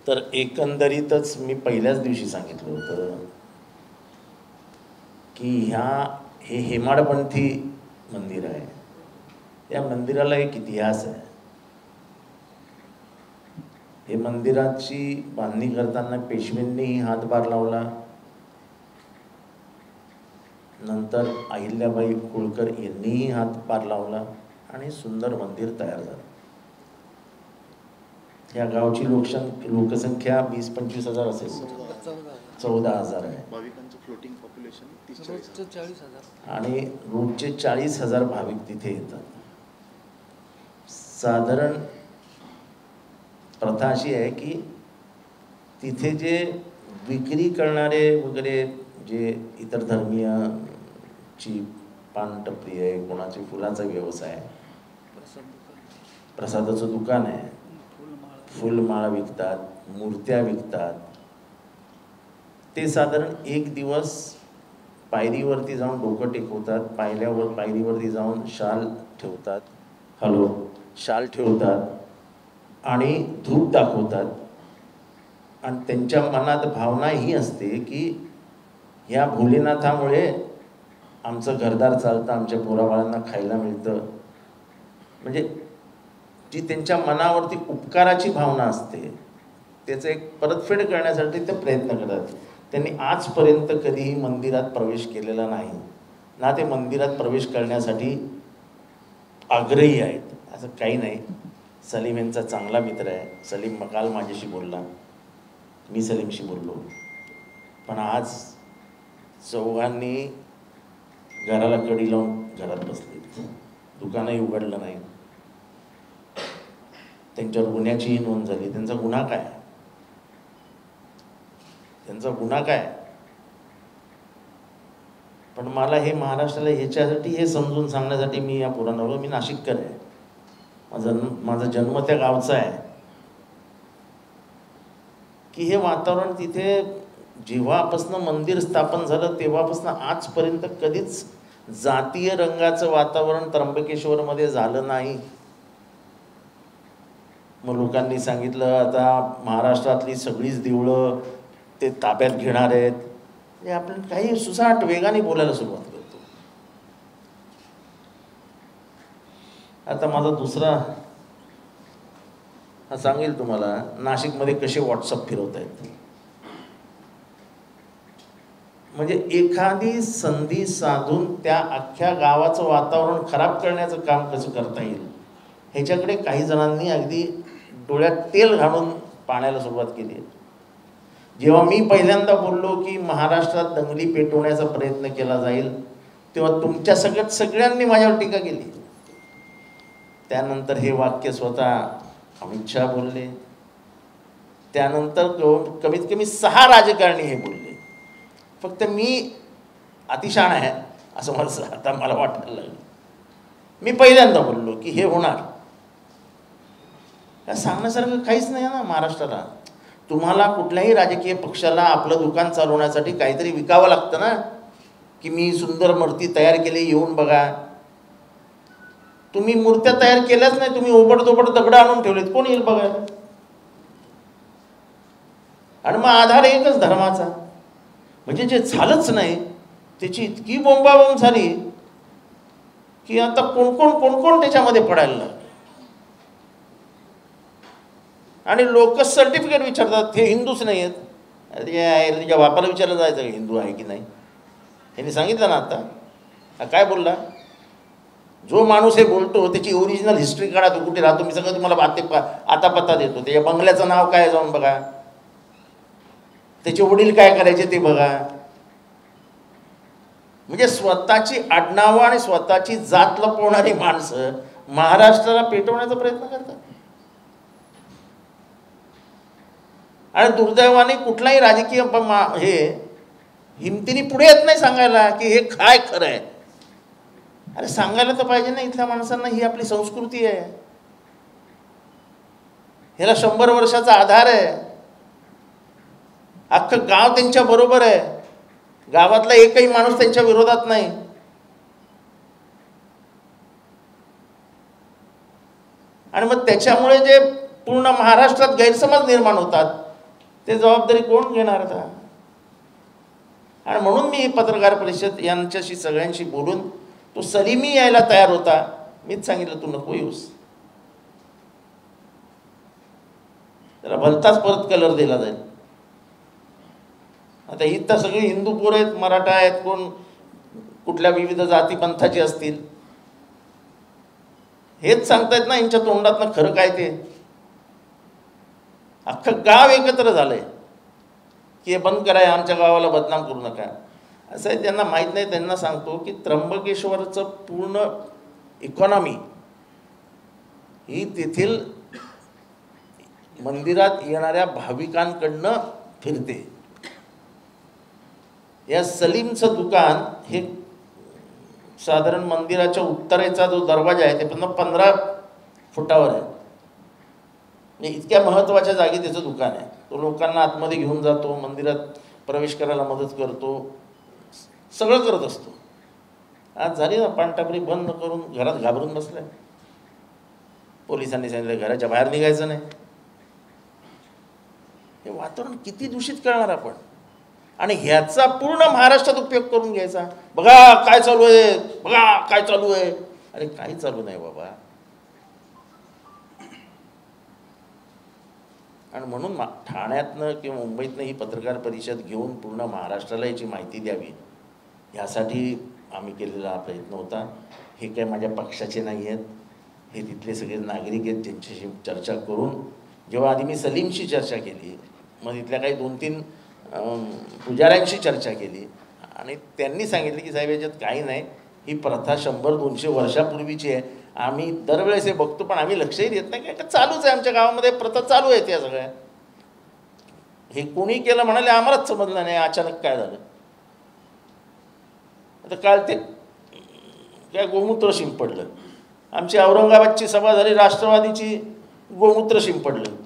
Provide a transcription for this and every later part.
तर एकंदरीतच मी पहिल्याच दिवशी सांगितलं होतं की हे हेमाडपंथी मंदिर आहे. या मंदिराला एक इतिहास आहे. हे मंदिराची बांधणी करताना पेशव्यांनीही हातभार लावला. नंतर अहिल्याबाई होळकर यांनीही हातभार लावला आणि सुंदर मंदिर तयार झालं. या गावची लोकसंख्या 20-25 हजार असेल, 14,000 आहे. भाविकांचं फ्लोटिंग पॉप्युलेशन 40,000 आणि रोजचे 40,000 भाविक तिथे येतात. साधारण प्रथा अशी आहे की तिथे जे विक्री करणारे वगैरे जे इतर धर्मीयची पानटपरी आहे, कोणाची फुलाचा व्यवसाय आहे, प्रसादाचं दुकान आहे, फुलमाळा विकतात, मूर्त्या विकतात, ते साधारण एक दिवस पायरीवरती जाऊन डोकं टेकवतात, पायरीवरती जाऊन शाल ठेवतात आणि धूप दाखवतात. आणि त्यांच्या मनात भावना ही असते की ह्या भोलेनाथामुळे आमचं घरदार चालतं, आमच्या पोराबाळांना खायला मिळतं. म्हणजे जी त्यांच्या मनावरती उपकाराची भावना असते त्याचं एक परतफेड करण्यासाठी ते प्रयत्न करतात. त्यांनी आजपर्यंत कधीही मंदिरात प्रवेश केलेला नाही ना, ते मंदिरात प्रवेश करण्यासाठी आग्रही आहेत. असं काही नाही. सलीम यांचा चांगला मित्र आहे. सलीम काल माझ्याशी बोलला, मी सलीमशी बोललो. पण आज चौघांनी घराला कडी लावून घरात बसले, दुकानही उघडलं नाही. त्यांच्यावर गुन्ह्याचीही नोंद झाली. त्यांचा गुन्हा काय? पण मला हे महाराष्ट्राला ह्याच्यासाठी हे समजून सांगण्यासाठी मी या पुराणावर, मी नाशिककर आहे, माझा जन्म त्या गावचा आहे, की हे वातावरण तिथे जेव्हापासून मंदिर स्थापन झालं तेव्हापासून आजपर्यंत कधीच जातीय रंगाचं वातावरण त्र्यंबकेश्वरमध्ये झालं नाही. मग लोकांनी सांगितलं आता महाराष्ट्रातली सगळीच देवळं ते ताब्यात घेणार आहेत. म्हणजे आपण काही सुसाट वेगाने बोलायला सुरुवात करतो. आता माझा दुसरा सांगेल तुम्हाला, नाशिकमध्ये कसे व्हॉट्सअप फिरवत आहेत. म्हणजे एखादी संधी साधून त्या अख्ख्या गावाचं वातावरण खराब करण्याचं काम कसं करता येईल ह्याच्याकडे काही जणांनी अगदी डोळ्यात तेल घालून पाण्याला सुरुवात केली आहे. जेव्हा मी पहिल्यांदा बोललो की महाराष्ट्रात दंगली पेटवण्याचा प्रयत्न केला जाईल तेव्हा तुमच्या सगळ्यांनी माझ्यावर टीका केली. त्यानंतर हे वाक्य स्वतः अमित शहा बोलले. त्यानंतर कमीत कमी 6 राजकारणी हे बोलले. फक्त मी अतिशहाणा आहे असं मला वाटायला लागलं. मी पहिल्यांदा बोललो की हे होणार. सांगण्यासारखं काहीच नाही ना महाराष्ट्राला. तुम्हाला कुठल्याही राजकीय पक्षाला आपलं दुकान चालवण्यासाठी काहीतरी विकावं लागतं ना, की मी सुंदर मूर्ती तयार केली, येऊन बघा. तुम्ही मूर्त्या तयार केल्याच नाही, तुम्ही ओबडधोबड दगड आणून ठेवलेत, कोण येईल बघायला. आणि मग आधार एकच धर्माचा. म्हणजे जे झालंच नाही त्याची इतकी बोंबाबोंब झाली की आता कोण त्याच्यामध्ये पडायला लागलं. आणि लोक सर्टिफिकेट विचारतात, हे हिंदूच नाही आहेत. अरे तुझ्या बापाला विचारलं जायचं का हिंदू आहे की नाही. यांनी सांगितलं ना आता, काय बोलला, जो माणूस हे बोलतो त्याची ओरिजिनल हिस्ट्री काढा, तो कुठे राहतो, मी सगळं तुम्हाला आता पत्ता देतो. त्याच्या बंगल्याचं नाव काय जाऊन बघा, त्याचे वडील काय करायचे ते बघा. म्हणजे स्वतःची आडनावं आणि स्वतःची जात लपवणारी माणसं महाराष्ट्राला पेटवण्याचा प्रयत्न करतात. आणि दुर्दैवाने कुठलाही राजकीय हे हिमतीने पुढे येत नाही सांगायला की हे काय खरं आहे. अरे सांगायला तर पाहिजे ना इथल्या माणसांना, ही आपली संस्कृती आहे, ह्याला 100 वर्षाचा आधार आहे. अख्खं गाव त्यांच्या बरोबर आहे, गावातला एकही माणूस त्यांच्या विरोधात नाही. आणि मग त्याच्यामुळे जे पूर्ण महाराष्ट्रात गैरसमज निर्माण होतात ते जबाबदारी कोण घेणार आता? आणि म्हणून मी पत्रकार परिषद यांच्याशी सगळ्यांशी बोलून तो सलीमी यायला तयार होता. मीच सांगितलं तू नको येऊस, त्याला भलताच परत कलर दिला जाईल. आता इथं सगळी हिंदू पोरं आहेत, मराठा आहेत, कोण कुठल्या विविध जाती पंथाची असतील, हेच सांगतायत ना यांच्या तोंडातनं खरं काय ते. अख्खं गाव एकत्र झालंय की हे बंद कराय, आमच्या गावाला बदनाम करू नका. असं आहे, त्यांना माहीत नाही. त्यांना सांगतो की त्र्यंबकेश्वरचं पूर्ण इकॉनॉमी ही तेथील मंदिरात येणाऱ्या भाविकांकडनं फिरते. या सलीमचं दुकान हे साधारण मंदिराच्या उत्तरेचा जो दरवाजा आहे ते पण 15 फुटावर आहे. म्हणजे इतक्या महत्त्वाच्या जागी त्याचं दुकान आहे. तो लोकांना आतमध्ये घेऊन जातो, मंदिरात प्रवेश करायला मदत करतो, सगळं करत असतो. आज झाली ना पानटापरी बंद करून घरात घाबरून बसलाय. पोलिसांनी सांगितलं घराच्या बाहेर निघायचं नाही. हे वातावरण किती दूषित करणार आपण, आणि ह्याचा पूर्ण महाराष्ट्रात उपयोग करून घ्यायचा. बघा काय चालू आहे, बघा काय चालू आहे. अरे काही चालू नाही बाबा. आणि म्हणून ठाण्यातनं किंवा मुंबईतनं ही पत्रकार परिषद घेऊन पूर्ण महाराष्ट्राला याची माहिती द्यावी, ह्यासाठी आम्ही केलेला हा प्रयत्न होता. हे काय माझ्या पक्षाचे नाही आहेत, हे तिथले सगळे नागरिक आहेत ज्यांच्याशी चर्चा करून. जेव्हा आधी मी सलीमशी चर्चा केली, मग तिथल्या काही 2-3 पुजाऱ्यांशी चर्चा केली, आणि त्यांनी सांगितलं की साहेब याच्यात काही नाही, ही प्रथा 100-200 वर्षापूर्वीची आहे. आम्ही दरवेळेस हे बघतो पण आम्ही लक्षही देत नाही, काय चालूच आहे आमच्या गावामध्ये, प्रथा चालू आहे त्या सगळ्या. हे कोणी केलं म्हणाले आम्हालाच समजलं नाही अचानक काय झालं. आता काल ते काय गोमूत्र शिंपडलं. आमची औरंगाबादची सभा झाली, राष्ट्रवादीची गोमूत्र शिंपडलं.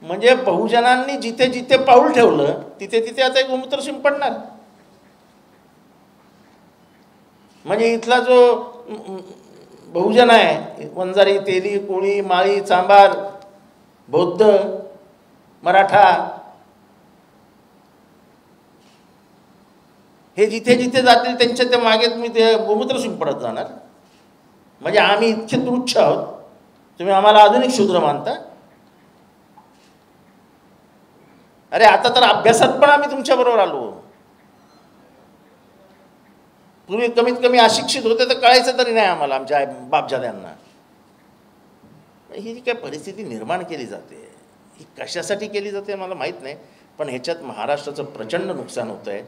म्हणजे बहुजनांनी जिथे जिथे पाऊल ठेवलं तिथे तिथे आता गोमूत्र शिंपडणार. म्हणजे इथला जो बहुजन आहे, वंजारी, तेली, कोळी, माळी, चांभार, बौद्ध, मराठा, हे जिथे जिथे जातील त्यांच्या त्या मागे तुम्ही ते गोमूत्र शिंपडत जाणार. म्हणजे आम्ही इतके तुच्छ आहोत, तुम्ही आम्हाला आधुनिक शूद्र मानता. अरे आता तर अभ्यासात पण आम्ही तुमच्याबरोबर आलो. पूर्वी कमीत कमी अशिक्षित होते तर कळायचं तरी नाही आम्हाला आमच्या बापजाद्यांना. ही जी काय परिस्थिती निर्माण केली जाते, ही कशासाठी केली जाते मला माहीत नाही, पण ह्याच्यात महाराष्ट्राचं प्रचंड नुकसान होतं आहे.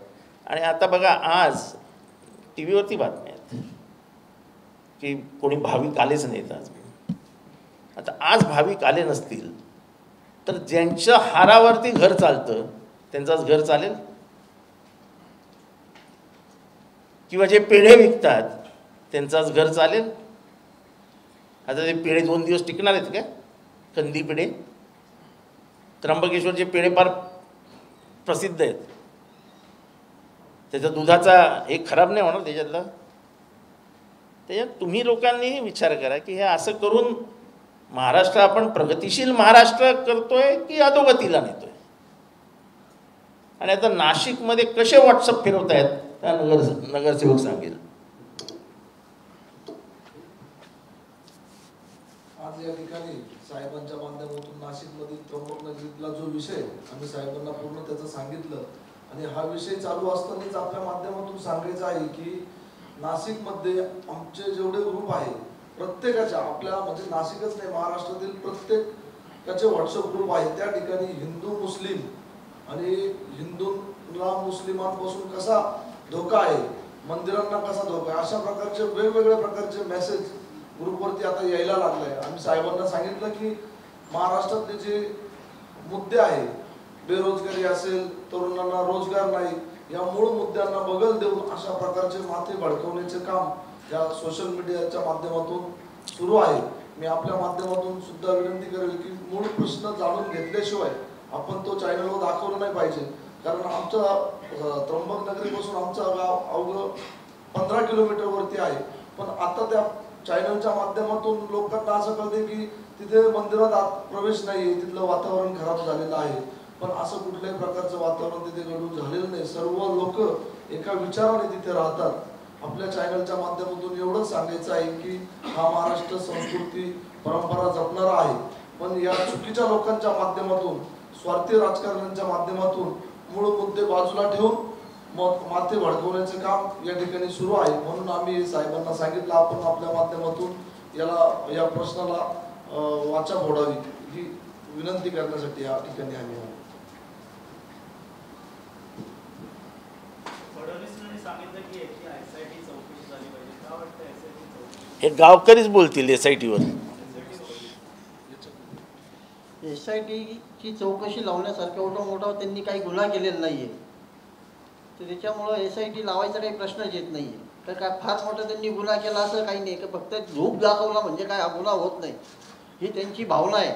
आणि आता बघा आज टी व्हीवरती बातम्या आहेत की कोणी भाविक आलेच नाहीत आज. आता आज भाविक आले नसतील तर ज्यांच्या हारावरती घर चालतं त्यांचंच घर चालेल, किंवा जे पेढे विकतात त्यांचाच घर चालेल. आता ते पेढे 2 दिवस टिकणार आहेत का? कंदी पेढे, त्र्यंबकेश्वरचे पेढे फार प्रसिद्ध आहेत. त्याच्या दुधाचा एक खराब नाही होणार त्याच्यातला. त्याच्यात तुम्ही लोकांनी विचार करा की हे असं करून महाराष्ट्र आपण प्रगतिशील महाराष्ट्र करतोय की अधोगतीला नेतोय. आणि आता नाशिकमध्ये कसे व्हॉट्सअप फिरवत आहेत त्या नगरसेवक सांगेल. आज या ठिकाणी साहेबांच्या माध्यमातून नाशिकमधील त्र्यंबकनगरीतला जो विषय आम्ही साहेबांना पूर्ण त्याचं सांगितलं, आणि हा विषय चालू असतानाच आपल्या माध्यमातून सांगायचं आहे की नाशिकमध्ये आमचे जेवढे ग्रुप आहे प्रत्येकाच्या, आपल्या म्हणजे नाशिकच नाही महाराष्ट्रातील प्रत्येकाचे व्हॉट्सअप ग्रुप आहे. त्या ठिकाणी हिंदू मुस्लिम आणि हिंदूंना मुस्लिमांपासून कसा धोका आहे, मंदिरांना कसा धोका आहे, अशा प्रकारचे वेगवेगळ्या प्रकारचे मेसेज ग्रुपवरती आता यायला लागलाय. आम्ही साहेबांना सांगितलं की महाराष्ट्रातले जे मुद्दे आहे, बेरोजगारी असेल, तरुणांना रोजगार नाही, या मूळ मुद्द्यांना बगल देऊन अशा प्रकारचे माथे भडकवण्याचे काम या सोशल मीडियाच्या माध्यमातून सुरू आहे. मी आपल्या माध्यमातून सुद्धा विनंती करेल की मूळ प्रश्न जाणून घेतल्याशिवाय आपण तो चॅनलवर दाखवला नाही पाहिजे. कारण आमचं त्र्यंबकनगरीपासून आमचं गाव अवघं 15 किलोमीटरवरती आहे, पण आता त्या चॅनलच्या माध्यमातून लोकांना असं कळते की तिथे मंदिरात आत प्रवेश नाही आहे, तिथलं वातावरण खराब झालेलं आहे. पण असं कुठल्याही प्रकारचं वातावरण तिथे घडून झालेलं नाही. सर्व लोक एका विचाराने तिथे राहतात. आपल्या चॅनलच्या माध्यमातून एवढंच सांगायचं आहे की हा महाराष्ट्र संस्कृती परंपरा जपणारा आहे, पण या चुकीच्या लोकांच्या माध्यमातून, स्वार्थी राजकारण्यांच्या माध्यमातून मूळ मुद्दे बाजूला ठेवून मग माथे भडकवण्याचे काम या ठिकाणी सुरू आहे. म्हणून आम्ही साहेबांना सांगितलं आपण आपल्या माध्यमातून या प्रश्नाला वाचा फोडावी ही विनंती करण्यासाठी या ठिकाणी आम्ही आलो. हे गावकरीच बोलतील SIT वर. SITची चौकशी लावण्यासारखा मोठा त्यांनी काही गुन्हा केलेला नाहीये, तर त्याच्यामुळं SIT लावायचा काही प्रश्नच येत नाहीये. तर काय फार मोठा त्यांनी गुन्हा केला असं काही नाही, की फक्त झोप दाखवला म्हणजे काय हा गुन्हा होत नाही, ही त्यांची भावना आहे.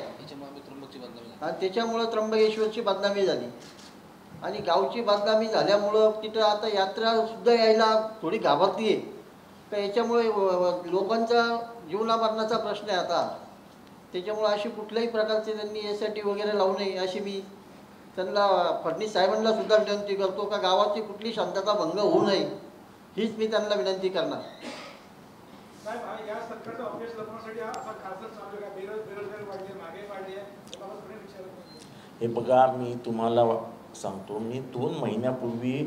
आणि त्याच्यामुळं त्र्यंबकेश्वरची बदनामी झाली आणि गावची बदनामी झाल्यामुळं तिथं आता यात्रा सुद्धा यायला थोडी घाबरती आहे. तर याच्यामुळे लोकांचा जीवनामरणाचा प्रश्न आहे आता. त्याच्यामुळे अशी कुठल्याही प्रकारचे त्यांनी SIT वगैरे लावू नये अशी मी त्यांना फडणवीस साहेबांना सुद्धा विनंती करतो का गावाची कुठली शांतता भंग होऊ नये हीच मी त्यांना विनंती करणार. हे बघा, मी तुम्हाला सांगतो, मी 2 महिन्यापूर्वी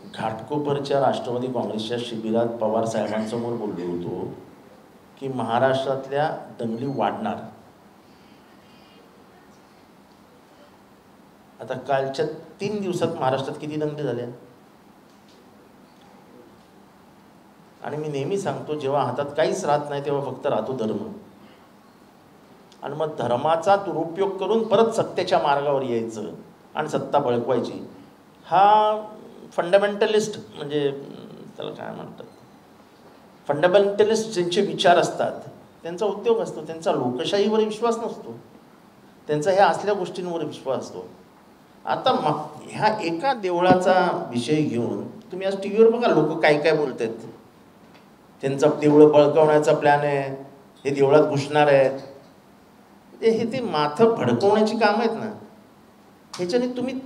घाटकोपरच्या राष्ट्रवादी काँग्रेसच्या शिबिरात पवार साहेबांसमोर बोललो होतो की महाराष्ट्रातल्या दंगली वाढणार. आता कालच्या 3 दिवसात महाराष्ट्रात किती दंगली झाल्या? आणि मी नेहमी सांगतो, जेव्हा हातात काहीच राहत नाही तेव्हा फक्त राहतो धर्म. आणि मग धर्माचा दुरुपयोग करून परत सत्तेच्या मार्गावर यायचं आणि सत्ता बळकवायची. हा फंडामेंटलिस्ट, म्हणजे त्याला काय म्हणतात, फंडामेंटलिस्ट ज्यांचे विचार असतात त्यांचा उद्योग असतो. त्यांचा लोकशाहीवर विश्वास नसतो, त्यांचा ह्या असल्या गोष्टींवर विश्वास असतो. आता ह्या एका देवळाचा विषय घेऊन तुम्ही आज TV वर बघा लोक काय काय बोलत आहेत. त्यांचा देवळं बळकवण्याचा प्लॅन आहे, हे देवळात घुसणार आहेत. हे ते माथं भडकवण्याची कामं आहेत ना. ह्याच्याने तुम्ही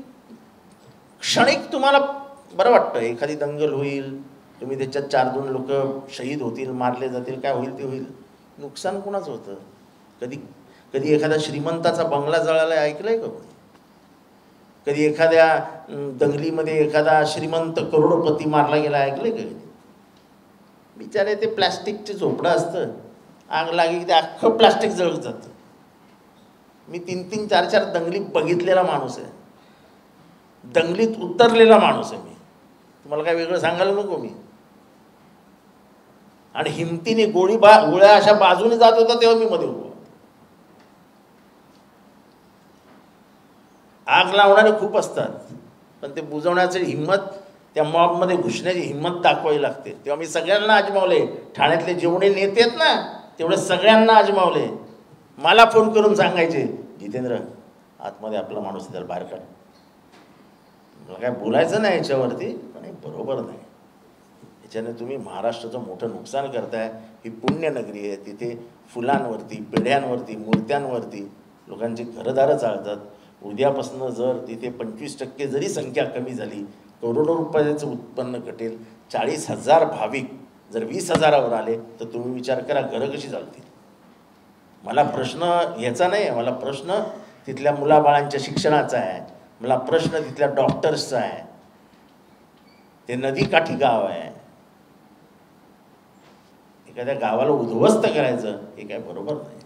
क्षणिक तुम्हाला बरं वाटतं, एखादी दंगल होईल, तुम्ही त्याच्यात 4-2 लोक शहीद होतील, मारले जातील, काय होईल ते होईल. नुकसान कुणाचं होतं? कधी एखादा श्रीमंताचा बंगला जळाला ऐकलंय का कोणी? कधी एखाद्या दंगलीमध्ये एखादा श्रीमंत करोडपती मारला गेला ऐकलंय का? बिचारे ते प्लॅस्टिकचे झोपडं असतं, आग लागली की ते अख्खं प्लॅस्टिक जळत जातं. मी 3-3, 4-4 दंगली बघितलेला माणूस आहे, दंगलीत उतरलेला माणूस आहे मी. तुम्हाला काय वेगळं सांगायला नको मी. आणि हिमतीने गोळ्या अशा बाजूने जात होता तेव्हा मी मध्ये उभो. आग लावणारे खूप असतात, पण ते बुजवण्याची हिंमत, त्या मॉबमध्ये घुसण्याची हिंमत दाखवावी लागते. तेव्हा मी सगळ्यांना आजमावले. ठाण्यातले जेवढे नेते आहेत ना तेवढे सगळ्यांना आजमावले. मला फोन करून सांगायचे, जितेंद्र आतमध्ये आपला माणूस त्याला बाहेर काढ. मला काय बोलायचं नाही याच्यावरती, पण हे बरोबर नाही. याच्याने तुम्ही महाराष्ट्राचं मोठं नुकसान करताय. ही पुण्यनगरी आहे, तिथे फुलांवरती, पेढ्यांवरती, मूर्त्यांवरती लोकांची घरदारं चालतात. उद्यापासून जर तिथे 25% जरी संख्या कमी झाली, करोडो रुपयाचं उत्पन्न घटेल. 40,000 भाविक जर 20,000वर आले तर तुम्ही विचार करा घरं कशी चालतील. मला प्रश्न ह्याचा नाही आहे, मला प्रश्न तिथल्या मुलाबाळांच्या शिक्षणाचा आहे, मला प्रश्न तिथल्या डॉक्टर्सचा आहे. ते नदीकाठी गाव आहे, एखाद्या गावाला उद्ध्वस्त करायचं हे काय बरोबर नाही.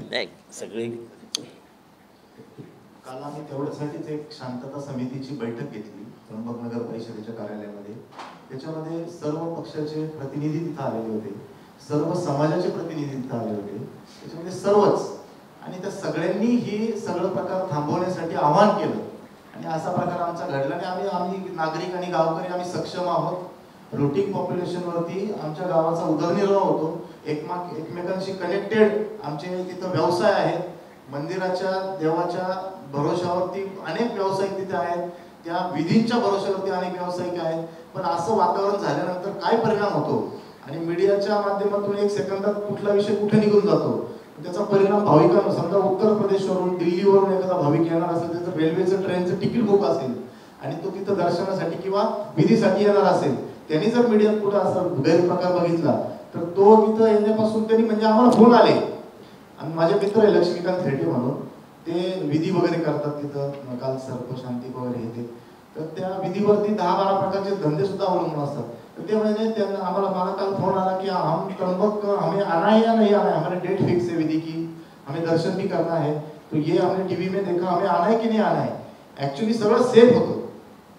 नाही सगळे काल आम्ही तेवढ्यासाठीच एक शांतता समितीची बैठक घेतली त्र्यंबकनगर परिषदेच्या कार्यालयामध्ये. त्याच्यामध्ये सर्व पक्षाचे प्रतिनिधी तिथं आलेले होते, सर्व समाजाचे प्रतिनिधी तिथं आले होते, त्याच्यामध्ये सर्वच. आणि त्या सगळ्यांनी ही सगळं प्रकार थांबवण्यासाठी आवाहन केलं. आणि असा प्रकार आमचा घडला आणि आम्ही नागरिक आणि गावकरी आम्ही सक्षम आहोत. फ्लोटिंग पॉप्युलेशनवरती आमच्या गावाचा उदरनिर्वाह होतो. एकमेकांशी कनेक्टेड आमचे तिथं व्यवसाय आहेत. मंदिराच्या देवाच्या भरोशावरती अनेक व्यावसायिक तिथे आहेत, त्या विधींच्या भरोशावरती अनेक व्यावसायिक आहेत. पण असं वातावरण झाल्यानंतर काय परिणाम होतो आणि मीडियाच्या माध्यमातून एक सेकंदात कुठला विषय कुठे निघून जातो, त्याचा परिणाम भाविकांना, समजा उत्तर प्रदेशवरून दिल्लीवरून एखादा भाविक येणार असेल, त्याचं रेल्वेचं ट्रेनचं तिकीट बुक असेल आणि तो तिथं दर्शनासाठी किंवा विधीसाठी येणार असेल, त्यांनी जर मीडियात कुठं असा गैरप्रकार बघितला तर तो तिथं येण्यापासून त्यांनी, म्हणजे आम्हाला फोन आले आणि माझे मित्र आहे लक्ष्मीकांत थेटे म्हणून, ते विधी वगैरे करतात तिथं, काल सर्पशांती वगैरे येते, तर त्या विधीवरती 10-12 प्रकारचे धंदे सुद्धा अवलंबून असतात. तर ते म्हणजे त्यांना, आम्हाला मला काल फोन आला की हम त्र्यंबक हमें आना है या नहीं आना है, हमारे डेट फिक्स है विधि की, हमें दर्शन भी करना है, तो ये हमने टीवी में देखा, हमें आना है की नहीं आना है. ऍक्च्युली सगळं सेफ होतं,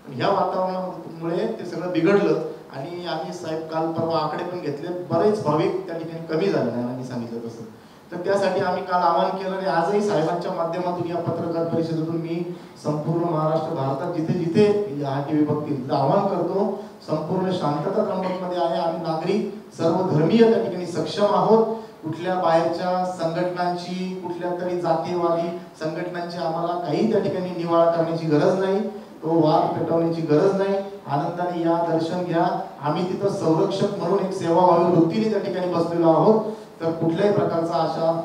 पण ह्या वातावरणामुळे ते सगळं बिघडलं आणि आम्ही साहेब काल परवा आकडे पण घेतले, बरेच भाविक त्या ठिकाणी कमी झाले नाही आम्ही सांगितलं तसं. तर त्यासाठी आम्ही काल आवाहन केलं आणि आजही साहेबांच्या माध्यमातून या पत्रकार परिषदेतून मी संपूर्ण महाराष्ट्र, भारतात जिथे जिथे हा टीव्ही बघतील आवाहन करतो, संपूर्ण शांतता त्र्यंबकमध्ये आहे. आम्ही नागरिक सर्व धर्मीय त्या ठिकाणी सक्षम आहोत. कुठल्या बाहेरच्या संघटनांची, कुठल्या तरी जातीयवादी संघटनांची आम्हाला काही त्या ठिकाणी निवाळा करण्याची गरज नाही, तो वाद पेटवण्याची गरज नाही. आनंदाने या, दर्शन घ्या. आम्ही तिथं संरक्षक म्हणून एक सेवाभावी वृत्तीने त्या ठिकाणी बसलेलो आहोत, तर कुठल्याही प्रकारचा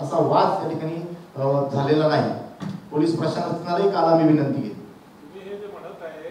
असा वाद त्या ठिकाणी झालेला नाही. पोलीस प्रशासनालाही काल आम्ही विनंती केली. तुम्ही हे जे म्हणत आहे,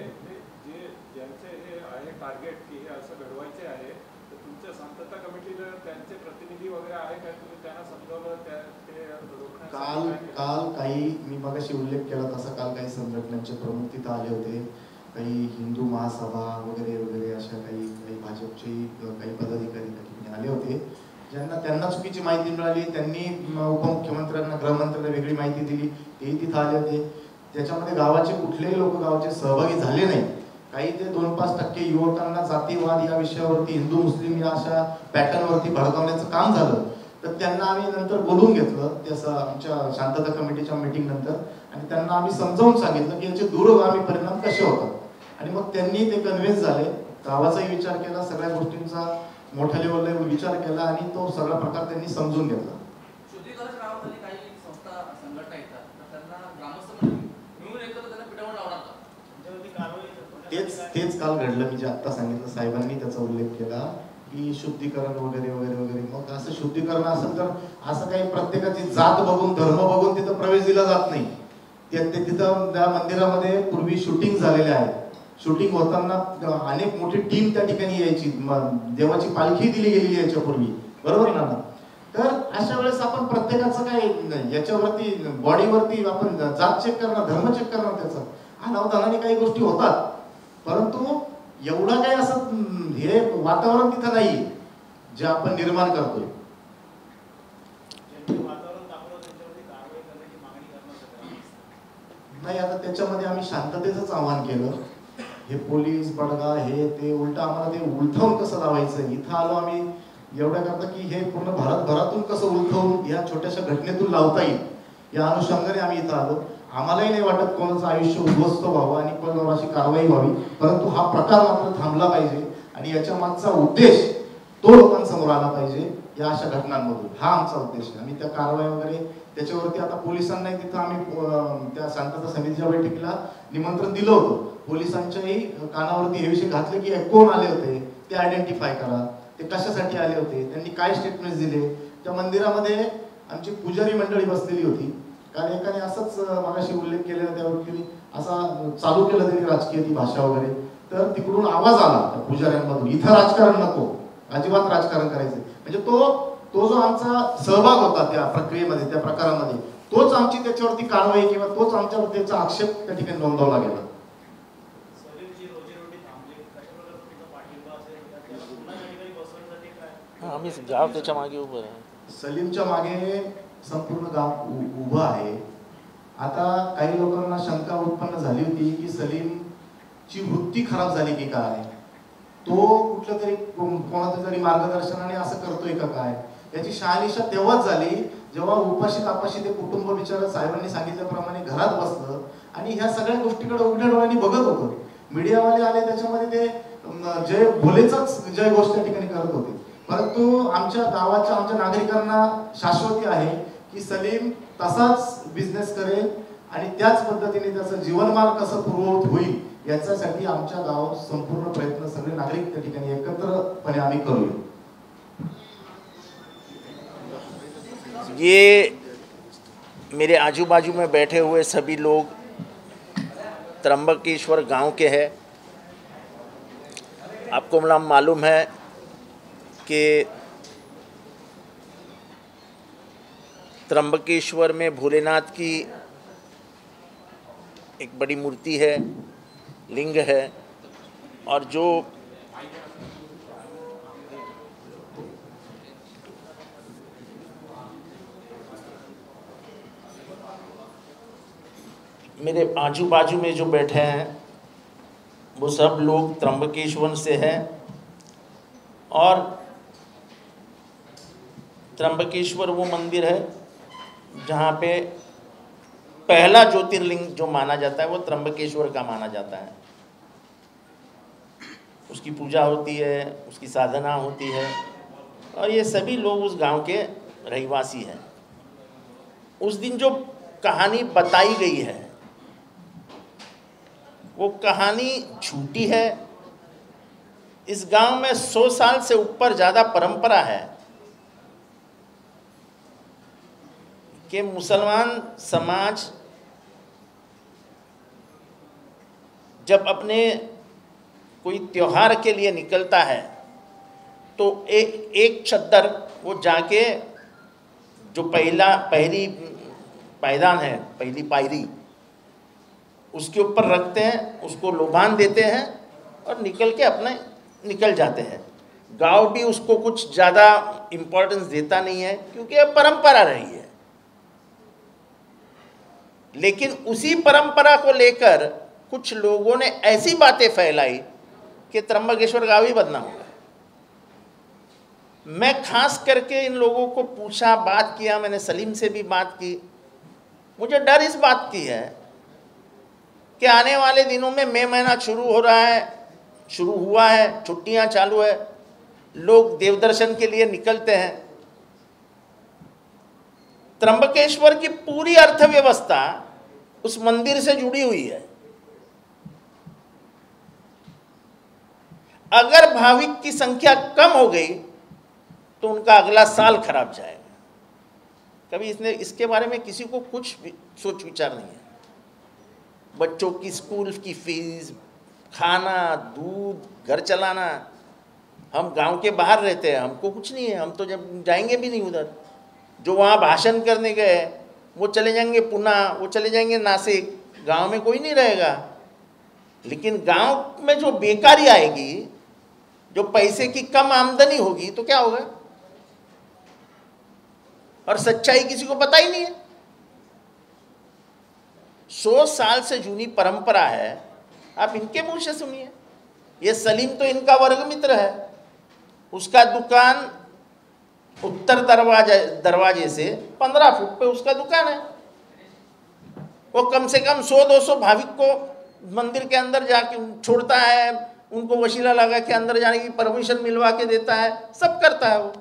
जे ज्यांचे हे आहे टार्गेट की हे असं घडवायचे आहे, तर तुमच्या शांतता कमिटीला त्यांचे प्रतिनिधी वगैरे आहे का, तुम्ही त्यांना समजावलं ते रोखण्यासाठी? काल काही मी मगाशी उल्लेख केला तसा काल काही संघटनांचे प्रमुख तिथं आले होते, काही हिंदू महासभा वगैरे वगैरे अशा काही भाजपचे काही पदाधिकारी त्या ठिकाणी आले होते, त्यांना चुकीची माहिती मिळाली. त्यांनी उपमुख्यमंत्र्यांना, गृहमंत्र्यांना वेगळी माहिती दिली, तेही तिथं आले होते. त्याच्यामध्ये गावाचे कुठलेही लोक गावाचे सहभागी झाले नाही. काही ते 2-5% युवकांना जातीवाद या विषयावरती, हिंदू मुस्लिम या अशा पॅटर्नवरती भडकवण्याचं काम झालं. तर त्यांना आम्ही नंतर बोलून घेतलं त्याचं आमच्या शांतता कमिटीच्या मीटिंग नंतर, आणि त्यांना आम्ही समजावून सांगितलं की याचे दूरगामी परिणाम कसे होतात. आणि मग त्यांनी ते कन्व्हिन्स झाले, गावाचाही विचार केला, सगळ्या गोष्टींचा मोठ्या लेवलला विचार केला आणि तो सगळा प्रकार त्यांनी समजून घेतला. शुद्धीकरण गावामध्ये काही संस्था, संघटना येतात, तर त्यांना ग्रामस्थ मिळून एकत्र त्यांना पिटावून लावणार का? तेच काल घडलं. मी जे आता सांगितलं, साहेबांनी त्याचा उल्लेख केला की शुद्धीकरण वगैरे वगैरे वगैरे. मग असं शुद्धीकरण असेल तर असं काही प्रत्येकाची जात बघून, धर्म बघून तिथं प्रवेश दिला जात नाही. तिथं त्या मंदिरामध्ये पूर्वी शूटिंग झालेले आहे. शूटिंग होताना अनेक मोठी टीम त्या ठिकाणी यायची, देवाची पालखी दिली गेलेली याच्यापूर्वी, बरोबर ना. तर अशा वेळेस आपण प्रत्येकाचं काय याच्यावरती, बॉडीवरती आपण जात चेक करणार, धर्म चेक करणार, त्याचा अनावधानाने काही गोष्टी होतात. परंतु एवढं काही असं हे वातावरण तिथं नाही जे आपण निर्माण करतोय. नाही, आता त्याच्यामध्ये आम्ही शांततेचंच आवाहन केलं. हे पोलीस बडगा हे ते उलट आम्हाला ते उलथवून कसं लावायचं, इथं आलो आम्ही एवढ्या करता की हे पूर्ण भारतभरातून कसं उलथवून या छोट्याशा घटनेतून लावता येईल या अनुषंगाने आम्ही इथं आलो. आम्हालाही नाही वाटत कोणाचं आयुष्य उद्ध्वस्त व्हावं आणि कोणावर अशी कारवाई व्हावी, परंतु हा प्रकार मात्र थांबला पाहिजे आणि याच्या मागचा उद्देश तो लोकांसमोर आला पाहिजे. या अशा घटनांमधून हा आमचा उद्देश आहे. आम्ही त्या कारवाई वगैरे त्याच्यावरती आता पोलिसांनाही तिथं आम्ही त्या शांतता समितीच्या बैठकीला निमंत्रण दिलं होतं. पोलिसांच्याही कानावरती हे विषय घातले की कोण आले होते ते आयडेंटिफाय करा, ते कशासाठी आले होते, त्यांनी काय स्टेटमेंट दिले. त्या मंदिरामध्ये आमची पुजारी मंडळी बसलेली होती. कारण एकाने असंच मगाशी उल्लेख केलेला, त्या व्यक्तीने असा चालू केलं त्यांनी राजकीय ती भाषा वगैरे, तर तिकडून आवाज आला त्या पुजाऱ्यांमधून, इथं राजकारण नको, अजिबात राजकारण करायचं. म्हणजे तो जो आमचा सहभाग होता त्या प्रक्रियेमध्ये, त्या प्रकारामध्ये, तोच आमची त्याच्यावरती कारवाई किंवा तोच आमच्यावरती त्याचा आक्षेप त्या ठिकाणी नोंदवला गेला. आम्ही गाव त्याच्या मागे उभं आहे. सलीमच्या मागे संपूर्ण गाव उभं आहे. आता काही लोकांना शंका उत्पन्न झाली होती की सलीमची वृत्ती खराब झाली की काय, तो कुठलं तरी कोणाचं तरी मार्गदर्शनाने असं करतोय का काय. याची शहानिशा तेव्हाच झाली जेव्हा उपाशी तापाशी ते कुटुंब बिचार साहेबांनी सांगितल्याप्रमाणे घरात बसलं आणि ह्या सगळ्या गोष्टीकडे उघड्या डोळ्यांनी बघत होतं. मीडियावाले आले, त्याच्यामध्ये ते जय भोलेचाच जय घोष त्या ठिकाणी करत होते. परंतु आमच्या गावाच्या, आमच्या नागरिकांना शाश्वती आहे की सलीम तसाच बिझनेस करेल आणि त्याच पद्धतीने त्याचं जीवनमान कसं पूर्ववत होईल याच्यासाठी आमच्या गावात संपूर्ण प्रयत्न सगळे नागरिक त्या ठिकाणी एकत्रपणे आम्ही करूया. ये मेरे आजू बाजू में बैठे हुए सभी लोग त्र्यंबकेश्वर गांव के हैं। आपको मालूम है कि त्र्यंबकेश्वर में भोलेनाथ की एक बड़ी मूर्ति है, लिंग है, और जो मेरे आजू बाजू में जो बैठे हैं वो सब लोग त्र्यंबकेश्वर से हैं। और त्र्यंबकेश्वर वो मंदिर है जहाँ पे पहला ज्योतिर्लिंग जो माना जाता है वो त्र्यंबकेश्वर का माना जाता है। उसकी पूजा होती है, उसकी साधना होती है, और ये सभी लोग उस गांव के रहवासी हैं। उस दिन जो कहानी बताई गई है वो कहानी झूठी है। इस गांव में 100 साल से ऊपर ज़्यादा परंपरा है कि मुसलमान समाज जब अपने कोई त्योहार के लिए निकलता है तो एक चद्दर वो जाके जो पहली पायदान है, पहली पायरी, उसके ऊपर रखते हैं, उसको लोभान देते हैं और निकल जाते हैं। गांव भी उसको कुछ ज़्यादा इम्पोर्टेंस देता नहीं है क्योंकि यह परंपरा रही है। लेकिन उसी परंपरा को लेकर कुछ लोगों ने ऐसी बातें फैलाई कि त्र्यंबकेश्वर गांव ही बदनाम होगा। मैं खास करके इन लोगों को पूछा, बात किया, मैंने सलीम से भी बात की। मुझे डर इस बात की है कि आने वाले दिनों में मई महीना शुरू हुआ है, छुट्टियां चालू है, लोग देव दर्शन के लिए निकलते हैं। त्र्यंबकेश्वर की पूरी अर्थव्यवस्था उस मंदिर से जुड़ी हुई है। अगर भाविक की संख्या कम हो गई तो उनका अगला साल खराब जाएगा। कभी इसके बारे में किसी को कुछ भी सोच विचार नहीं है। बच्चों की स्कूल की फीस, खाना, दूध, घर चलाना। हम गांव के बाहर रहते हैं, हमको कुछ नहीं है, हम तो जब जाएंगे भी नहीं उधर। जो वहाँ भाषण करने गए वो चले जाएंगे पुणे, वो चले जाएंगे नासिक, गांव में कोई नहीं रहेगा। लेकिन गांव में जो बेकारी आएगी, जो पैसे की कम आमदनी होगी, तो क्या होगा? और सच्चाई किसी को पता ही नहीं है। 100 साल से जूनी परंपरा है, आप इनके मुंह से सुनिए। ये सलीम तो इनका वर्ग मित्र है, उसका दुकान उत्तर दरवाजे से 15 फुट पे उसका दुकान है। वो कम से कम 100-200 भाविक को मंदिर के अंदर जाके छोड़ता है, उनको वसीला लगा के अंदर जाने की परमिशन मिलवा के देता है, सब करता है वो।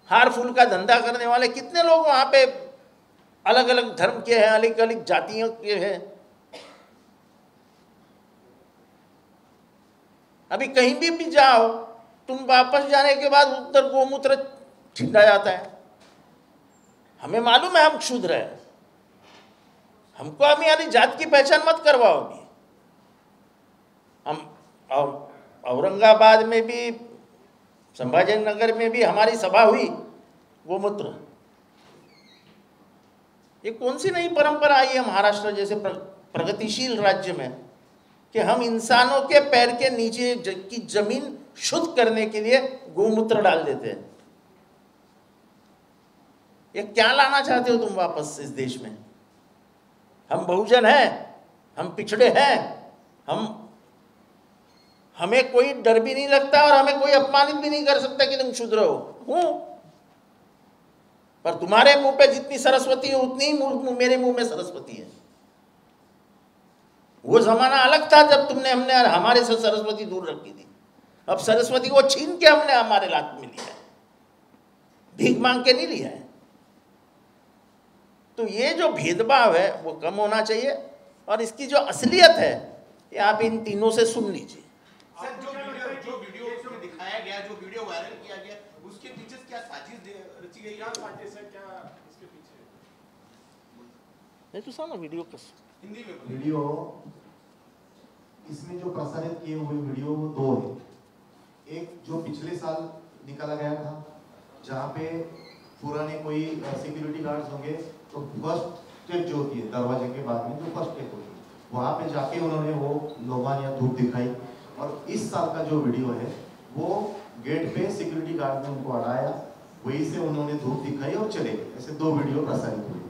हार फूल का धंधा करने वाले कितने लोग वहां पे अलग अलग धर्म के हैं, अलग अलग जातियों के हैं। अभी कहीं भी जाओ, तुम वापस जाने के बाद उधर गोमूत्र छिंटा जाता है। हमें मालूम है हम क्षुद्र हैं, हमको हमारी जात की पहचान मत करवाओ। अभी हम औरंगाबाद में भी, संभाजी नगर में भी हमारी सभा हुई गोमूत्र। ये कौन सी नई परंपरा आई है महाराष्ट्र जैसे प्रगतिशील राज्य में कि हम इंसानों के पैर के नीचे की जमीन शुद्ध करने के लिए गोमूत्र डाल देते हैं। ये क्या लाना चाहते हो तुम वापस इस देश में? हम बहुजन हैं, हम पिछड़े हैं, हमें कोई डर भी नहीं लगता और हमें कोई अपमानित भी नहीं कर सकता कि तुम शूद्र हो। पर तुम्हारे मुंह पे जितनी सरस्वती है उतनी ही मेरे मुंह में सरस्वती है। वो जमाना अलग था जब हमने हमारे से सरस्वती दूर रखी थी। अब सरस्वती को छीन के हमने हमारे लात में लिया है, भीख मांग के नहीं लिया है। तो ये जो भेदभाव है वो कम होना चाहिए, और इसकी जो असलियत है ये आप इन तीनों से सुन लीजिए। जो वीडियो में दिखाया गया, जो वीडियो वायरल किया गया, उसके पीछे क्या साजिश रची गई? क्या साजिश है, क्या इसके पीछे? नहीं तो साला वीडियो कस हिंदी में वीडियो इसमें जो प्रसारित किए हुए वीडियो वो दो है। एक जो पिछले साल निकाला गया था, जहाँ पे पुराने कोई सिक्योरिटी गार्ड्स होंगे, तो फर्स्ट स्टेप जो होती है दरवाजे के बाद में जो फर्स्ट स्टेप होती है, वहाँ पे जाके उन्होंने वो लोबान या धूप दिखाई। और इस साल का जो वीडियो है वो गेट पे सिक्योरिटी गार्ड ने उनको अड़ाया, वहीं से उन्होंने धूप दिखाई और चले गए। ऐसे दो वीडियो प्रसारित हुए।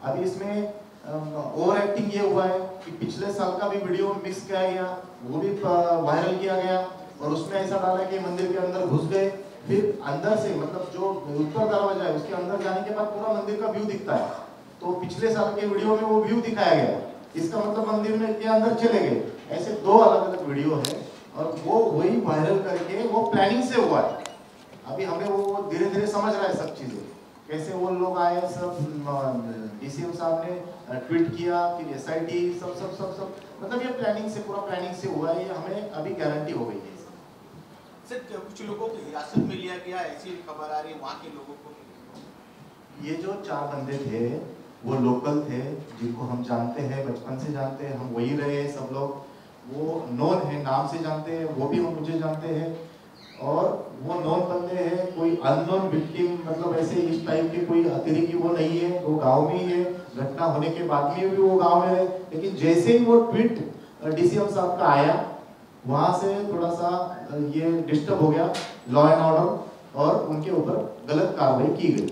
अभी इसमें ओवर एक्टिंग ये हुआ है कि पिछले साल का भी वीडियो मिक्स किया गया, वो भी वायरल किया गया और उसमें ऐसा डाला कि मंदिर के अंदर घुस गए, फिर अंदर से मतलब जो उत्तर दरवाजा है उसके अंदर जाने के बाद पूरा मंदिर का व्यू दिखता है। तो पिछले साल के वीडियो में वो व्यू दिखाया गया, इसका मतलब मंदिर में के अंदर चले गए। ऐसे दो अलग अलग वीडियो है और वो वही वायरल करके वो प्लानिंग से हुआ है। अभी हमें वो धीरे धीरे समझ रहा है सब चीजें, कैसे वो लोग आए, सब डीसीएम साहब ने ट्वीट किया, फिर एसआईटी सब सब सब सब मतलब ये प्लानिंग से, पूरा प्लानिंग से हुआ है। ये हमें अभी गारंटी हो गई है। सर कुछ लोगों को हिरासत में लिया गया, ऐसी खबर आ रही है वहाँ के लोगों को। ये जो 4 बंदे थे वो लोकल थे, जिनको हम जानते हैं, बचपन से जानते हैं, हम वही रहे सब लोग। वो नॉन है, नाम से जानते हैं, वो भी हम मुझे जानते हैं। और वो नॉन बंदे हैं, कोई अननोन विक्टिम मतलब ऐसे इस टाइप के कोई अतिरिक्त वो नहीं है। वो गांव में ही है, घटना होने के बाद में भी वो गांव में है। लेकिन जैसे ही वो ट्वीट डीसीएम साहब का आया, वहां से थोड़ा सा ये डिस्टर्ब हो गया लॉ एंड ऑर्डर और उनके ऊपर गलत कार्रवाई की गई।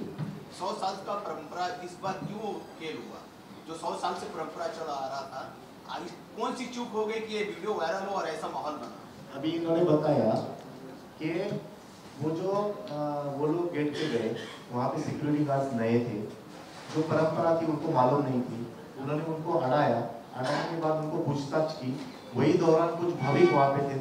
100 साल का परंपरा इस बार क्यों फेल हुआ? जो 100 साल से परंपरा चला आ रहा था, आज कौन सी चूक हो गई कि ये वीडियो वायरल हो और ऐसा माहौल बना? अभी इन्होंने बताया कि वो जो वो लोग गेट पे गए, वहाँ पे सिक्योरिटी गार्ड्स नए थे, जो परंपरा थी उनको मालूम नहीं थी। उन्होंने उनको अड़ाया, अड़ाने के बाद उनको पूछताछ की। वही दौरान कुछ भाविक वहाँ पे थे,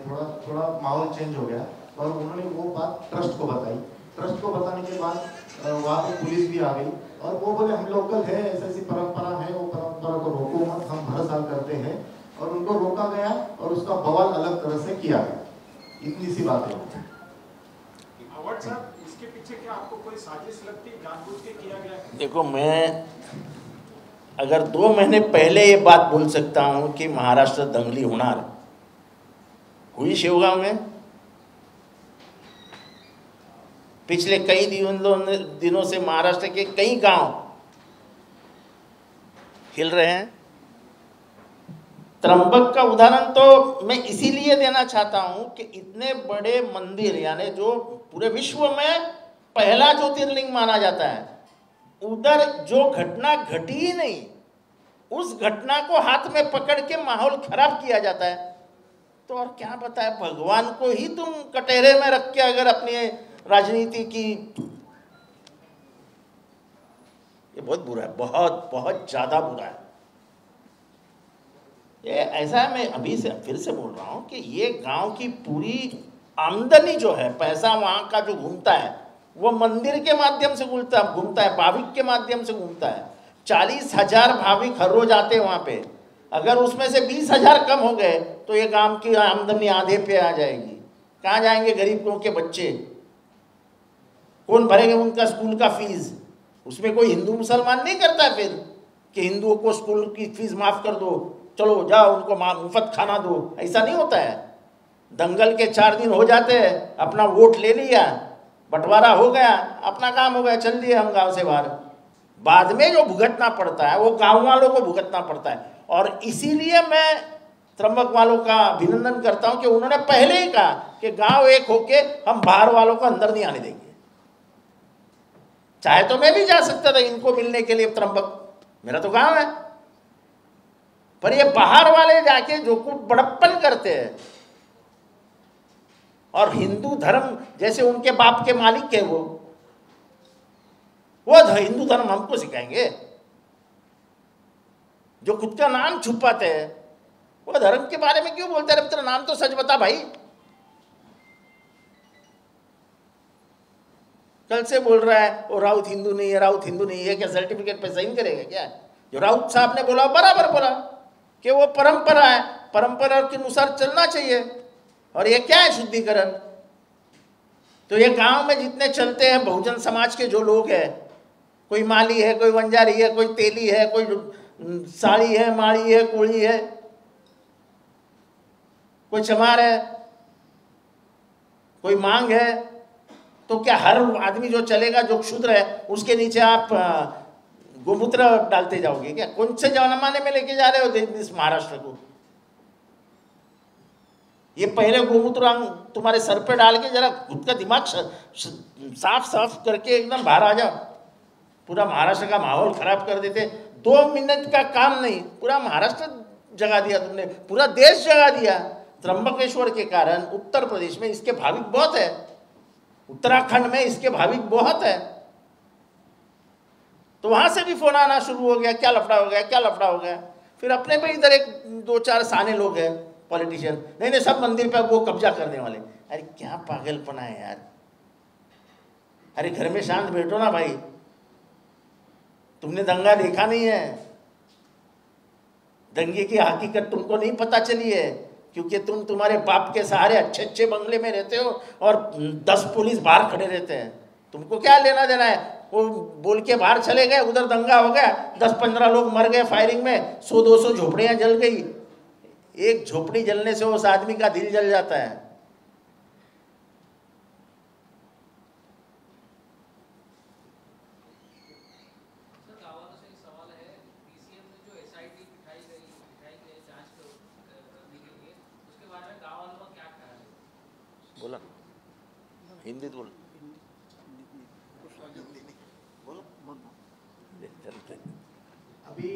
थोड़ा माहौल चेंज हो गया और उन्होंने वो बात ट्रस्ट को बताई। ट्रस्ट को बताने के बाद वहाँ पे पुलिस भी आ गई और वो बोले हम लोकल है, ऐसी परंपरा है, वो परंपरा को रोको मत, हम हर साल करते हैं। और उनको रोका गया और उसका बवाल अलग तरह से किया गया। इतनी सी बात है। अवार्ड साहब, इसके पीछे क्या आपको कोई साजिश लगती, जानबूझ के किया गया? देखो, मैं अगर 2 महीने पहले ये बात बोल सकता हूँ कि महाराष्ट्र दंगली होणार हुई शिवगांव में, पिछले कई दिनों से महाराष्ट्र के कई गांव हिल रहे हैं। त्र्यंबक का उदाहरण तो मैं इसीलिए देना चाहता हूं कि इतने बड़े मंदिर, यानी जो पूरे विश्व में पहला ज्योतिर्लिंग माना जाता है, उधर जो घटना घटी ही नहीं, उस घटना को हाथ में पकड़ के माहौल खराब किया जाता है। तो और क्या बताए, भगवान को ही तुम कटहरे में रख के अगर अपनी राजनीति की, ये बहुत बुरा है, बहुत बहुत ज्यादा बुरा है। ये ऐसा है, मैं अभी से फिर से बोल रहा हूं कि ये गांव की पूरी आमदनी जो है, पैसा वहां का जो घूमता है, वो मंदिर के माध्यम से घूमता है, भाविक के माध्यम से घूमता है। 40,000 भाविक हर रोज आते हैं वहां पे। अगर उसमें से 20,000 कम हो गए तो ये गांव की आमदनी आधे पे आ जाएगी। कहाँ जाएंगे गरीबों के बच्चे? कौन भरेंगे उनका स्कूल का फीस? उसमें कोई हिंदू मुसलमान नहीं करता है फिर कि हिंदुओं को स्कूल की फीस माफ कर दो, चलो जाओ उनको मुफ्त खाना दो। ऐसा नहीं होता है। दंगल के 4 दिन हो जाते हैं, अपना वोट ले लिया, बंटवारा हो गया, अपना काम हो गया, चल दिए हम गांव से बाहर। बाद में जो भुगतना पड़ता है वो गांव वालों को भुगतना पड़ता है। और इसीलिए मैं त्र्यंबक वालों का अभिनंदन करता हूं कि उन्होंने पहले ही कहा कि गांव एक होके हम बाहर वालों को अंदर नहीं आने देंगे। चाहे तो मैं भी जा सकता था इनको मिलने के लिए त्र्यंबक, मेरा तो गांव है, पर ये बाहर वाले जाके जो कुछ बड़प्पन करते हैं और हिंदू धर्म जैसे उनके बाप के मालिक है वो हिंदू धर्म हमको सिखाएंगे? जो खुद का नाम छुपाते हैं वो धर्म के बारे में क्यों बोलते हैं? तेरा नाम तो सच बता भाई। कल से बोल रहा है वो राउत हिंदू नहीं है, राउत हिंदू नहीं है, क्या सर्टिफिकेट पे साइन करेगा क्या? जो राउत साहब ने बोला बराबर बोला कि वो परंपरा है, परंपरा के अनुसार चलना चाहिए। और ये क्या है? शुद्धिकरण। तो ये गांव में जितने चलते हैं बहुजन समाज के जो लोग हैं, कोई माली है, कोई वंजारी है, कोई तेली है, कोई साड़ी है, माड़ी है, कोड़ी है, कोई चमार है, कोई मांग है, तो क्या हर आदमी जो चलेगा जो क्षुद्र है उसके नीचे आप गोमूत्र डालते जाओगे क्या? कौन से जमाने में लेके जा रहे हो इस महाराष्ट्र को? ये पहले गोमूत्र तुम्हारे सर पे डाल के जरा खुद का दिमाग साफ साफ करके एकदम बाहर आ जाओ। पूरा महाराष्ट्र का माहौल खराब कर देते। 2 मिनट का काम नहीं, पूरा महाराष्ट्र जगा दिया तुमने, पूरा देश जगा दिया। त्र्यंबकेश्वर के कारण उत्तर प्रदेश में इसके भाविक बहुत है, उत्तराखंड में इसके भाविक बहुत है, तो वहां से भी फोन आना शुरू हो गया, क्या लफड़ा हो गया, क्या लफड़ा हो गया। फिर अपने पे इधर 1-2-4 साने लोग हैं पॉलिटिशियन, नहीं नहीं सब मंदिर पे वो कब्जा करने वाले। अरे क्या पागलपना है यार। अरे घर में शांत बैठो ना भाई, तुमने दंगा देखा नहीं है, दंगे की हकीकत तुमको नहीं पता चली है, क्योंकि तुम्हारे बाप के सहारे अच्छे अच्छे बंगले में रहते हो और 10 पुलिस बाहर खड़े रहते हैं। तुमको क्या लेना देना है? वो बोल के बाहर चले गए, उधर दंगा हो गया, 10-15 लोग मर गए फायरिंग में, 100-200 झोपड़ियां जल गई। एक झोपड़ी जलने से उस आदमी का दिल जल जाता है। बोला हिंदी बोल, अभी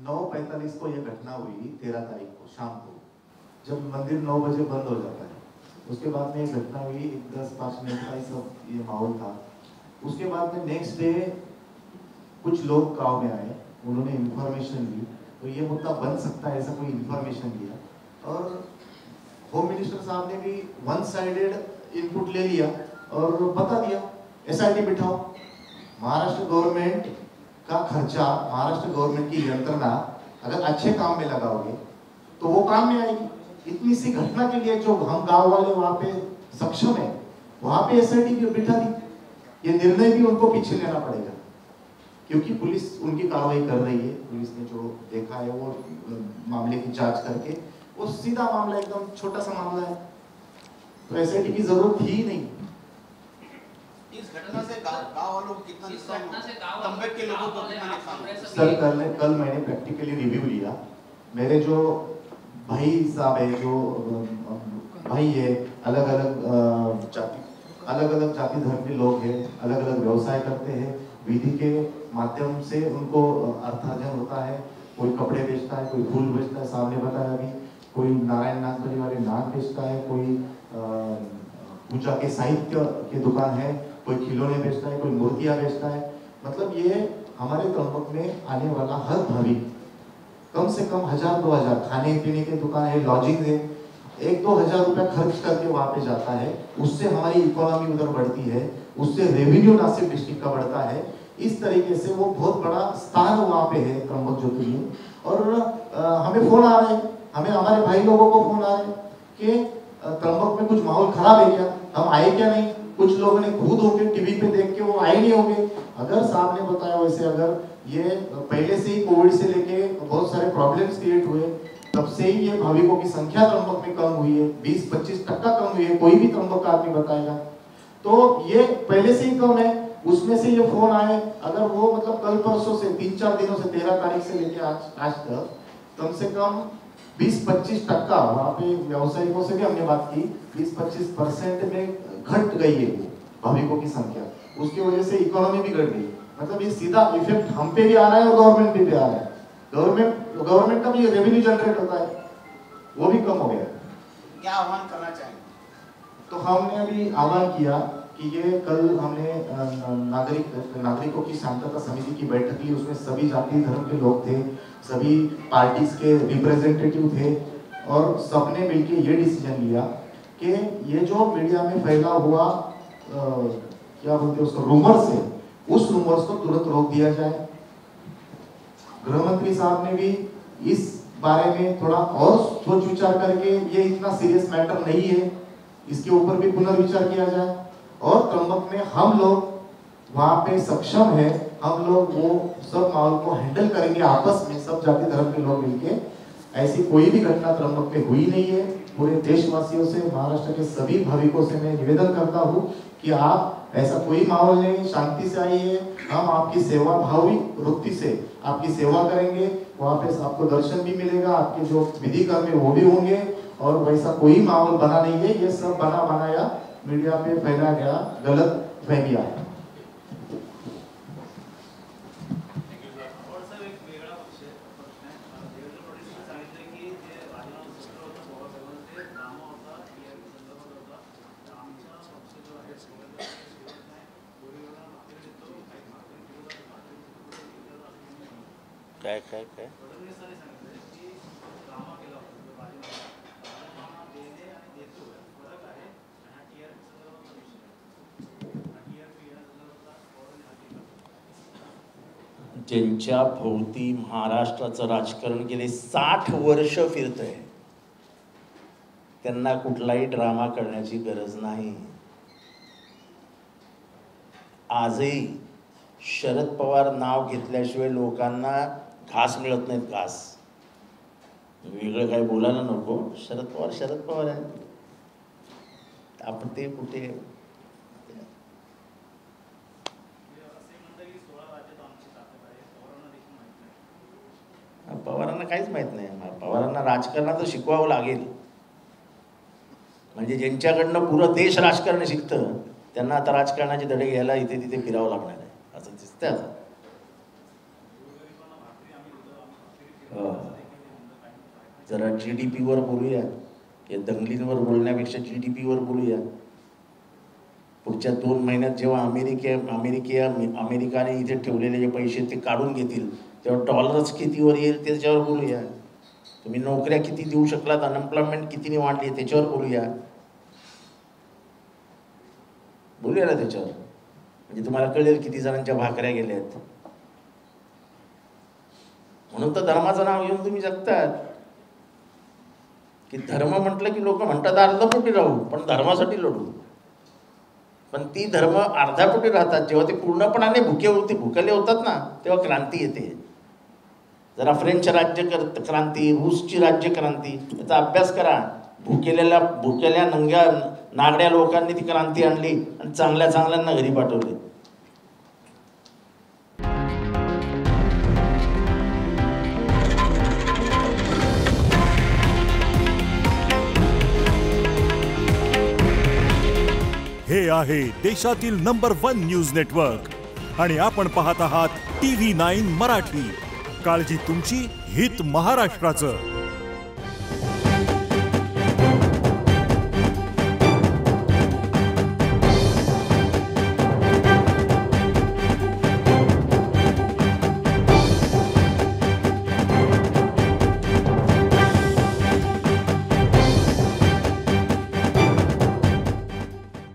9:45 को यह घटना हुई, 13 तारीख को शाम को, जब मंदिर 9 बजे बंद हो जाता है। उसके बाद में एक घटना हुई, 10-5 मिनट का सब ये माहौल था। उसके बाद में नेक्स्ट डे कुछ लोग गाँव में आए, उन्होंने इंफॉर्मेशन दी, तो ये मुद्दा बन सकता है, ऐसा कोई इंफॉर्मेशन दिया। और होम मिनिस्टर साहब ने भी 1 साइडेड इनपुट ले लिया और बता दिया SIT बिठाओ। महाराष्ट्र गवर्नमेंट का खर्चा, महाराष्ट्र गवर्नमेंट की यंत्रणा अगर अच्छे काम में लगाओगे तो वो काम में आएगी। इतनी सी घटना के लिए जो हम गांव वाले वहां पे सक्षम है, वहां पे SIT बिठा दी। ये निर्णय भी उनको पीछे लेना पड़ेगा, क्योंकि पुलिस उनकी कार्रवाई कर रही है। पुलिस ने जो देखा है वो मामले की जांच करके, वो सीधा मामला, एकदम छोटा सा मामला है, तो SIT की जरूरत ही नहीं। इस घटना से गांव वालों को कितना नुकसान हुआ? तंबक के लोगों को कितना नुकसान हुआ? सर कल मैंने प्रैक्टिकली रिव्यू लिया। मेरे जो भाई साहब है, जो भाई है, अलग अलग जाति धर्म के लोग हैं, अलग अलग व्यवसाय करते हैं, विधि के माध्यम से उनको अर्थार्जन होता है। कोई कपड़े बेचता है, कोई फूल बेचता है, सामने बताया अभी, कोई नारायण नागरी वाले नाग बेचता है, कोई पूजा के साहित्य की दुकान है, कोई खिलौने बेचता है, कोई मूर्तियां बेचता है। मतलब ये हमारे त्र्यंबक में आने वाला हर भाविक कम से कम 1000-2000 खाने पीने की दुकान है, लॉजिंग है, 1-2 हजार रुपया खर्च करके वहां पे जाता है। उससे हमारी इकोनॉमी उधर बढ़ती है, उससे रेवेन्यू नासिक डिस्ट्रिक्ट का बढ़ता है। इस तरीके से वो बहुत बड़ा स्थान वहां पे है त्र्यंबक ज्योतिर्लिंग। और हमें फोन आ रहे हैं, हमें हमारे भाई लोगों को फोन आ रहे हैं कि त्र्यंबक में कुछ माहौल खराब है क्या, हम आए क्या नहीं। कुछ लोगों ने खुद होकर टीवी पे देख के वो आए नहीं होंगे। अगर साहब ने बताया वैसे, अगर ये पहले से ही कोविड से लेके बहुत सारे प्रॉब्लम्स क्रिएट हुए, तब से ही ये भाविकों की संख्या त्र्यंबक में कम हुई है, 20-25% कम हुई है, कोई भी त्र्यंबक का आदमी बताएगा। तो ये पहले से ही कम है, उसमें से ये फोन आए। अगर वो मतलब कल परसों से 3-4 दिनों से 13 तारीख से लेके आज तक कम से कम 20-25% वहाँ पे व्यावसायिकों से भी हमने बात की, 20-25% में घट गई है वो भाविकों की संख्या। उसकी वजह से इकोनॉमी भी घट गई। मतलब ये सीधा इफेक्ट हम पे भी आ रहा है और गवर्नमेंट पे भी आ रहा है। गवर्नमेंट का भी रेवेन्यू जनरेट होता है, वो भी कम हो गया। क्या आह्वान करना चाहेंगे? तो हमने अभी आह्वान किया कि ये कल हमने नागरिकों की शांतता समिति की बैठक ली। उसमें सभी जाति धर्म के लोग थे, सभी पार्टीज के रिप्रेजेंटेटिव थे, और सबने मिलकर ये डिसीजन लिया कि ये जो मीडिया में फैला हुआ क्या बोलते हैं उसको, रूमर्स है, उस रूमर्स को तुरंत रोक दिया जाए। गृह मंत्री साहब ने भी इस बारे में थोड़ा और सोच विचार करके, ये इतना सीरियस मैटर नहीं है, इसके ऊपर भी पुनर्विचार किया जाए। और त्र्यंबक में हम लोग वहाँ पे सक्षम है, हम लोग वो सब माहौल को हैंडल करेंगे आपस में, सब जाति धर्म के लोग मिलके। ऐसी कोई भी घटना त्र्यंबक में हुई नहीं है। पूरे देशवासियों से, महाराष्ट्र के सभी भाविकों से मैं निवेदन करता हूँ कि आप ऐसा कोई माहौल नहीं, शांति से आइए। हम आपकी सेवा भावी वृत्ति से आपकी सेवा करेंगे। वहाँ पे आपको दर्शन भी मिलेगा, आपके जो विधि कर्म है वो भी होंगे। और वैसा कोई माहौल बना नहीं है, ये सब बना बनाया मीडिया पे फैला गया गलत फहमिया है। काय काय काय ज्यांच्या भोवती महाराष्ट्राचं राजकारण गेले 60 वर्ष फिरतंय त्यांना कुठलाही ड्रामा करण्याची गरज नाही। आजही शरद पवार नाव घेतल्याशिवाय लोकांना घास मिळत नाहीत, घास। वेगळं काय बोलायला नको, शरद पवार आहे, आपण ते कुठे पवारांना काहीच माहित नाही। पवारांना राजकारणाचं शिकवावं लागेल, म्हणजे ज्यांच्याकडनं पुरं देश राजकारण शिकतं त्यांना आता राजकारणाचे धडे घ्यायला इथे तिथे फिरावं लागणार आहे, असं दिसतंय आता। जरा GDP वर बोलूया, या दंगलींवर बोलण्यापेक्षा GDP वर बोलूया। पुढच्या 2 महिन्यात जेव्हा अमेरिकाने इथे ठेवलेले जे पैसे ते काढून घेतील तेव्हा डॉलर्स कितीवर येईल त्याच्यावर बोलूया। तुम्ही नोकऱ्या किती देऊ शकलात, अनएम्प्लॉयमेंट कितीने वाढली त्याच्यावर बोलूया ना त्याच्यावर, म्हणजे तुम्हाला कळेल किती जणांच्या भाकऱ्या गेल्या आहेत। म्हणून तर धर्माचं नाव घेऊन तुम्ही जगतात की धर्म म्हटलं की लोक म्हणतात अर्धापोटी राहू पण धर्मासाठी लढू, पण ती धर्म अर्धापोटी राहतात। जेव्हा ते पूर्णपणाने भुकेले होतात ना तेव्हा क्रांती येते। जरा फ्रेंच राज्य क्रांती, रूसची राज्य क्रांती याचा अभ्यास करा। भुकेल्या नंग्या नागड्या लोकांनी ती क्रांती आणली आणि चांगल्यांना घरी पाठवले। हे आहे देशातील नंबर 1 न्यूज नेटवर्क आणि आपण पाहत आहात TV9 मराठी। काळजी तुमची, हित महाराष्ट्राचं।